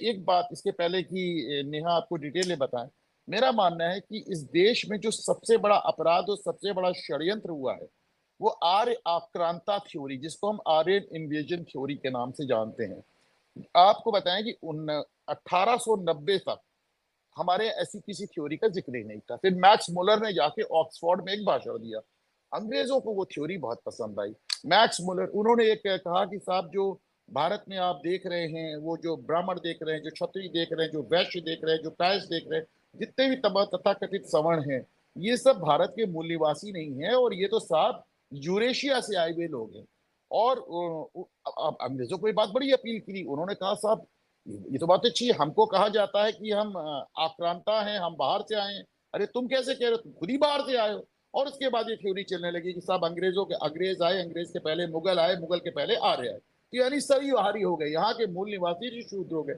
एक बात इसके पहले कि नेहा आपको डिटेल में बताएं, मेरा मानना है कि इस देश में जो सबसे बड़ा अपराध और सबसे बड़ा षड्यंत्र हुआ है वो आर्य आक्रांता थ्योरी, जिसको हम आर्यन इन्वेजन थ्योरी के नाम से जानते हैं। आपको बताएं कि 1890 तक हमारे ऐसी किसी थ्योरी का जिक्र ही नहीं था। फिर मैक्स मुलर ने जाके ऑक्सफोर्ड में एक भाषण दिया, अंग्रेजों को वो थ्योरी बहुत पसंद आई। मैक्स मुलर, उन्होंने एक कहा कि साहब जो भारत में आप देख रहे हैं, वो जो ब्राह्मण देख रहे हैं, जो क्षत्रिय देख रहे हैं, जो वैश्य देख रहे हैं, जो कायस्थ देख रहे हैं, जितने भी तथाकथित सवर्ण हैं, ये सब भारत के मूल निवासी नहीं है, और ये तो साहब यूरेशिया से आए हुए लोग हैं। और अब अंग्रेजों को ये बात बड़ी अपील की। उन्होंने कहा साहब ये तो बात अच्छी है, हमको कहा जाता है कि हम आक्रांता हैं, हम बाहर से आए हैं। अरे तुम कैसे कह रहे हो, तुम खुद ही बाहर से आए हो। और उसके बाद ये थ्योरी चलने लगी कि साहब अंग्रेज आए, अंग्रेज के पहले मुगल आए, मुगल के पहले आर्य आए, तो यानी सभी बाहरी हो गए, यहाँ के मूल निवासी जो शूद्र हो गए।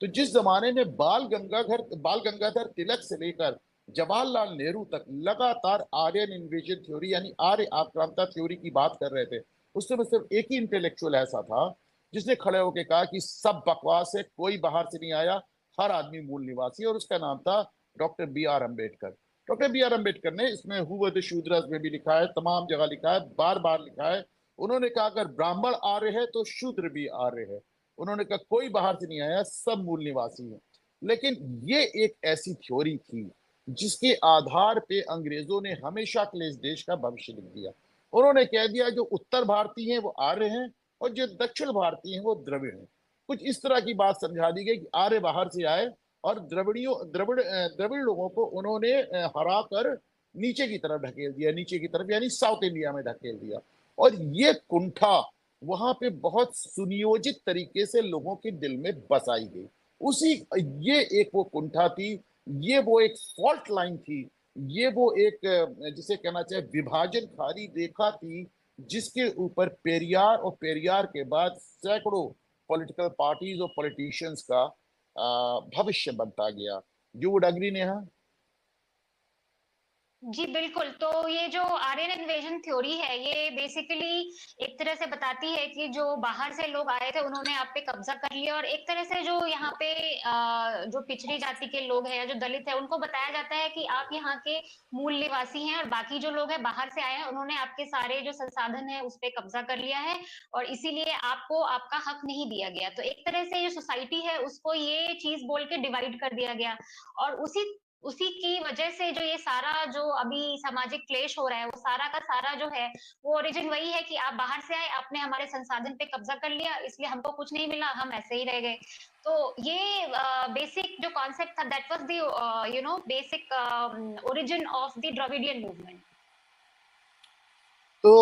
तो जिस जमाने में बाल गंगाधर तिलक से लेकर जवाहरलाल नेहरू तक लगातार आर्यन इन्वेजन थ्योरी यानी आर्य आक्रांता थ्योरी की बात कर रहे थे, उस समय सिर्फ एक ही इंटेलेक्चुअल ऐसा था जिसने खड़े होकर कहा कि सब बकवास है, कोई बाहर से नहीं आया, हर आदमी मूल निवासी है, और उसका नाम था doctor B R Ambedkar. Doctor B R Ambedkar ने इसमें हु वर द शूद्रस में भी लिखा है, तमाम जगह लिखा है, बार बार लिखा है। उन्होंने कहा अगर ब्राह्मण आर्य है तो शूद्र भी आर्य है। उन्होंने कहा कोई बाहर से नहीं आया, सब मूल निवासी है। लेकिन ये एक ऐसी थ्योरी थी जिसके आधार पे अंग्रेजों ने हमेशा के लिए इस देश का भविष्य लिख दिया। उन्होंने कह दिया जो उत्तर भारतीय हैं वो आर्य हैं, और जो दक्षिण भारतीय हैं वो द्रविड़ हैं। कुछ इस तरह की बात समझा दी गई कि आर्य बाहर से आए, और द्रविड़ लोगों को उन्होंने हरा कर नीचे की तरफ ढकेल दिया, नीचे की तरफ यानी साउथ इंडिया में ढकेल दिया। और ये कुंठा वहां पे बहुत सुनियोजित तरीके से लोगों के दिल में बसाई गई। उसी ये एक वो कुंठा थी, ये वो एक फॉल्ट लाइन थी, ये वो एक जिसे कहना चाहे विभाजनकारी रेखा थी, जिसके ऊपर पेरियार और पेरियार के बाद सैकड़ों पॉलिटिकल पार्टीज और पॉलिटिशियंस का भविष्य बनता गया। You would agree Neha? जी बिल्कुल, तो ये जो आर्यन इन्वेजन थ्योरी है, ये बेसिकली एक तरह से बताती है कि जो बाहर से लोग आए थे, उन्होंने आप पे कब्जा कर लिया, और एक तरह से जो यहाँ पे जो पिछड़ी जाति के लोग हैं या जो दलित है, उनको बताया जाता है कि आप यहाँ के मूल निवासी हैं, और बाकी जो लोग हैं बाहर से आए हैं, उन्होंने आपके सारे जो संसाधन है उस पे कब्जा कर लिया है, और इसीलिए आपको आपका हक नहीं दिया गया। तो एक तरह से ये सोसाइटी है उसको ये चीज बोल के डिवाइड कर दिया गया, और उसी उसी की वजह से जो ये सारा जो अभी सामाजिक क्लेश हो रहा है, वो सारा का सारा जो है, वो ओरिजिन वही है कि आप बाहर से आए, आपने हमारे संसाधन पे कब्जा कर लिया, इसलिए हमको कुछ नहीं मिला, हम ऐसे ही रह गए। तो ये बेसिक जो कॉन्सेप्ट था, that was the basic origin of the Dravidian movement. तो